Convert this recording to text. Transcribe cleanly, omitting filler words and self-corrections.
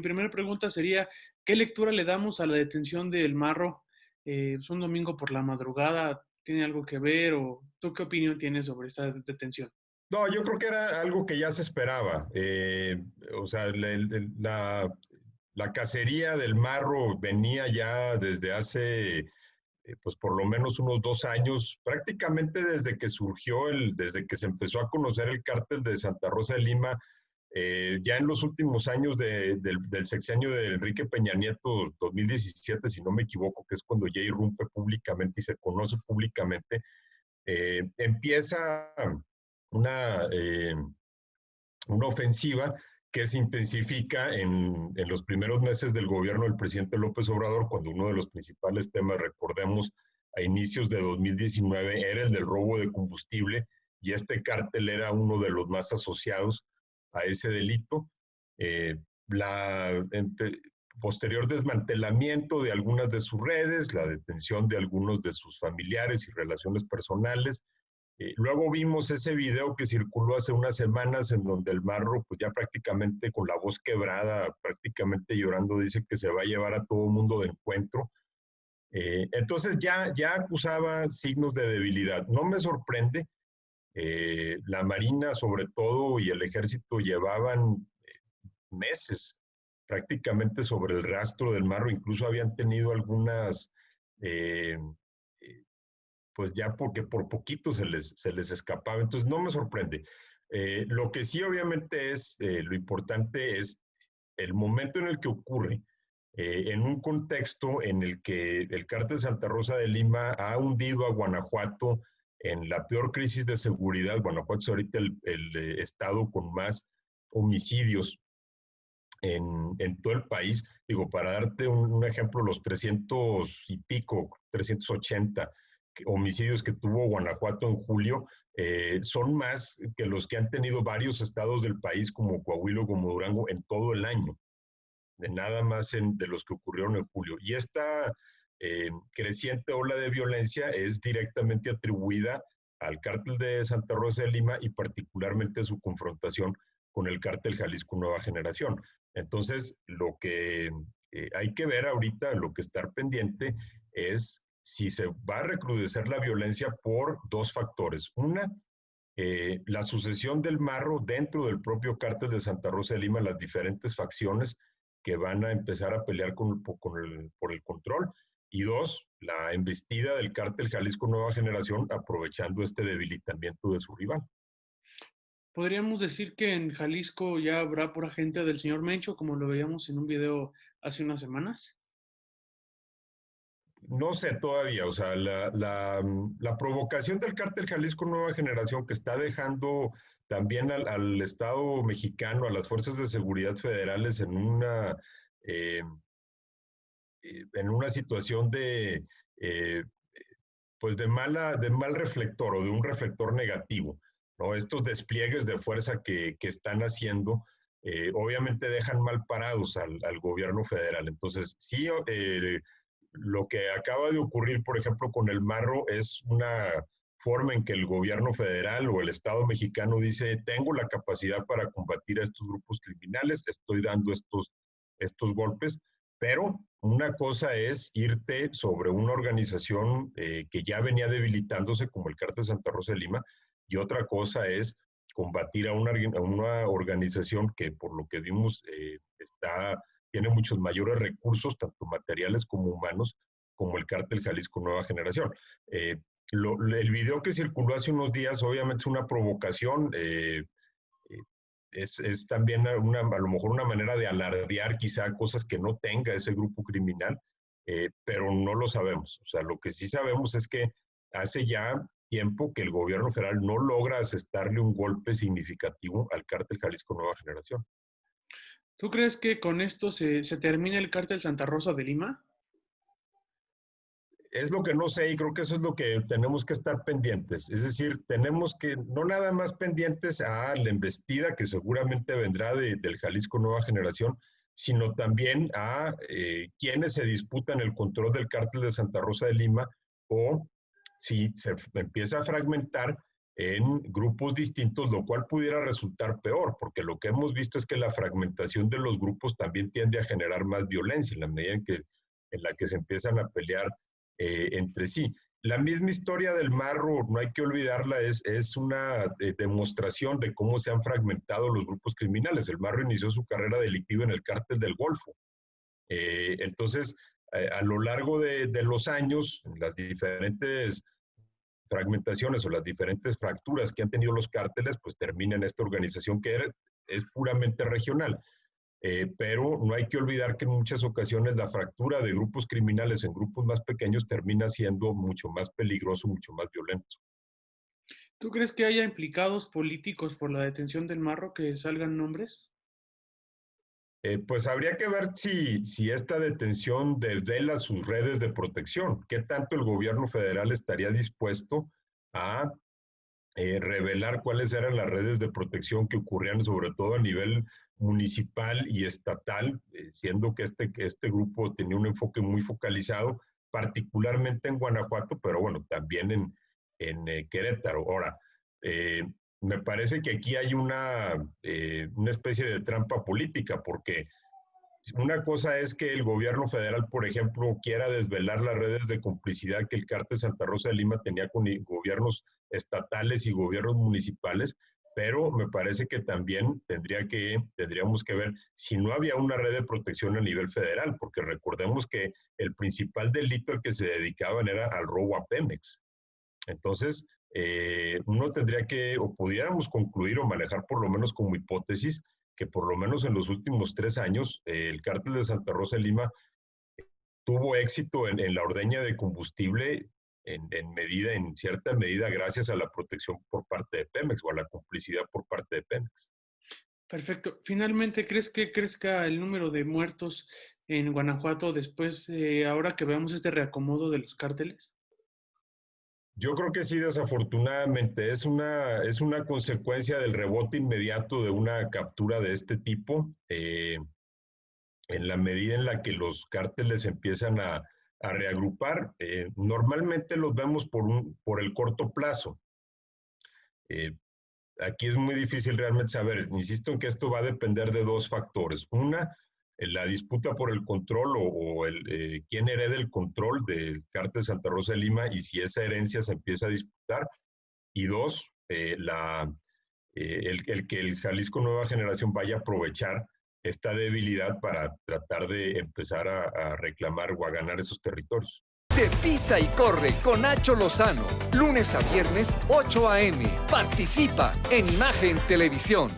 mi primera pregunta sería, ¿qué lectura le damos a la detención del Marro? Es un domingo por la madrugada, ¿tiene algo que ver o tú qué opinión tienes sobre esta detención? No, yo creo que era algo que ya se esperaba. O sea, la cacería del marro venía ya desde hace, pues por lo menos unos 2 años, prácticamente desde que surgió, desde que se empezó a conocer el cártel de Santa Rosa de Lima, ya en los últimos años del sexenio de Enrique Peña Nieto, 2017, si no me equivoco, que es cuando ya irrumpe públicamente y se conoce públicamente, empieza una, eh, una ofensiva que se intensifica en los primeros meses del gobierno del presidente López Obrador, cuando uno de los principales temas, recordemos, a inicios de 2019 era el del robo de combustible, y este cártel era uno de los más asociados a ese delito. Eh, la posterior desmantelamiento de algunas de sus redes, la detención de algunos de sus familiares y relaciones personales. Luego vimos ese video que circuló hace unas semanas en donde el marro, pues ya prácticamente con la voz quebrada, prácticamente llorando, dice que se va a llevar a todo el mundo de encuentro. Entonces ya acusaba signos de debilidad. No me sorprende. La Marina sobre todo y el Ejército llevaban meses prácticamente sobre el rastro del marro, incluso habían tenido algunas, eh, pues ya porque por poquito se les escapaba, entonces no me sorprende. Lo que sí obviamente es, lo importante es el momento en el que ocurre, en un contexto en el que el cártel Santa Rosa de Lima ha hundido a Guanajuato en la peor crisis de seguridad. Guanajuato es ahorita el estado con más homicidios en todo el país. Digo, para darte un ejemplo, los 300 y pico, 380 homicidios que tuvo Guanajuato en julio, son más que los que han tenido varios estados del país como Coahuila o como Durango en todo el año, de nada más de los que ocurrieron en julio. Y esta creciente ola de violencia es directamente atribuida al cártel de Santa Rosa de Lima y particularmente su confrontación con el cártel Jalisco Nueva Generación. Entonces, lo que hay que ver ahorita, lo que estar pendiente es si se va a recrudecer la violencia por dos factores. Una, la sucesión del marro dentro del propio cártel de Santa Rosa de Lima, las diferentes facciones que van a empezar a pelear por el control. Y dos, la embestida del cártel Jalisco Nueva Generación aprovechando este debilitamiento de su rival. ¿Podríamos decir que en Jalisco ya habrá pura gente del señor Mencho, como lo veíamos en un video hace unas semanas? No sé todavía, o sea, la provocación del cártel Jalisco Nueva Generación que está dejando también al Estado mexicano, a las fuerzas de seguridad federales eh, en una situación eh, pues de mal reflector o de un reflector negativo, ¿no? Estos despliegues de fuerza que están haciendo, obviamente dejan mal parados al gobierno federal. Entonces, sí, lo que acaba de ocurrir, por ejemplo, con el marro es una forma en que el gobierno federal o el Estado mexicano dice, tengo la capacidad para combatir a estos grupos criminales, estoy dando estos golpes, pero una cosa es irte sobre una organización que ya venía debilitándose como el Cártel Santa Rosa de Lima, y otra cosa es combatir a una organización que por lo que vimos tiene muchos mayores recursos, tanto materiales como humanos, como el Cártel Jalisco Nueva Generación. El video que circuló hace unos días obviamente es una provocación, es también a lo mejor una manera de alardear quizá cosas que no tenga ese grupo criminal, pero no lo sabemos. O sea, lo que sí sabemos es que hace ya tiempo que el gobierno federal no logra asestarle un golpe significativo al cártel Jalisco Nueva Generación. ¿Tú crees que con esto se termine el cártel Santa Rosa de Lima? Es lo que no sé y creo que eso es lo que tenemos que estar pendientes. Es decir, tenemos que no nada más pendientes a la embestida que seguramente vendrá del Jalisco Nueva Generación, sino también a quienes se disputan el control del cártel de Santa Rosa de Lima o si se empieza a fragmentar, en grupos distintos, lo cual pudiera resultar peor, porque lo que hemos visto es que la fragmentación de los grupos también tiende a generar más violencia en la medida en la que se empiezan a pelear entre sí. La misma historia del Marro, no hay que olvidarla, es una demostración de cómo se han fragmentado los grupos criminales. El Marro inició su carrera delictiva en el cártel del Golfo. Entonces, a lo largo de los años, las diferentes fragmentaciones o las diferentes fracturas que han tenido los cárteles, pues termina en esta organización que es puramente regional. Pero no hay que olvidar que en muchas ocasiones la fractura de grupos criminales en grupos más pequeños termina siendo mucho más peligroso, mucho más violento. ¿Tú crees que haya implicados políticos por la detención del Marro, que salgan nombres? Pues habría que ver si esta detención desvela sus redes de protección, qué tanto el gobierno federal estaría dispuesto a revelar cuáles eran las redes de protección que ocurrían sobre todo a nivel municipal y estatal, siendo que este grupo tenía un enfoque muy focalizado, particularmente en Guanajuato, pero bueno, también en Querétaro. Ahora, eh, me parece que aquí hay una especie de trampa política, porque una cosa es que el gobierno federal, por ejemplo, quiera desvelar las redes de complicidad que el cártel Santa Rosa de Lima tenía con gobiernos estatales y gobiernos municipales, pero me parece que también tendríamos que ver si no había una red de protección a nivel federal, porque recordemos que el principal delito al que se dedicaban era al robo a Pemex. Entonces, uno tendría que, o pudiéramos concluir o manejar por lo menos como hipótesis, que por lo menos en los últimos 3 años, el cártel de Santa Rosa de Lima tuvo éxito en la ordeña de combustible en cierta medida gracias a la protección por parte de Pemex o a la complicidad por parte de Pemex. Perfecto. Finalmente, ¿crees que crezca el número de muertos en Guanajuato después, ahora que veamos este reacomodo de los cárteles? Yo creo que sí, desafortunadamente, es una consecuencia del rebote inmediato de una captura de este tipo. En la medida en la que los cárteles empiezan a reagrupar, normalmente los vemos por el corto plazo. Aquí es muy difícil realmente saber, insisto en que esto va a depender de 2 factores. Una, la disputa por el control quién hereda el control del cártel Santa Rosa de Lima y si esa herencia se empieza a disputar. Y 2, el que el Jalisco Nueva Generación vaya a aprovechar esta debilidad para tratar de empezar a reclamar o a ganar esos territorios. De Pisa y Corre con Nacho Lozano, lunes a viernes, 8 a.m. Participa en Imagen Televisión.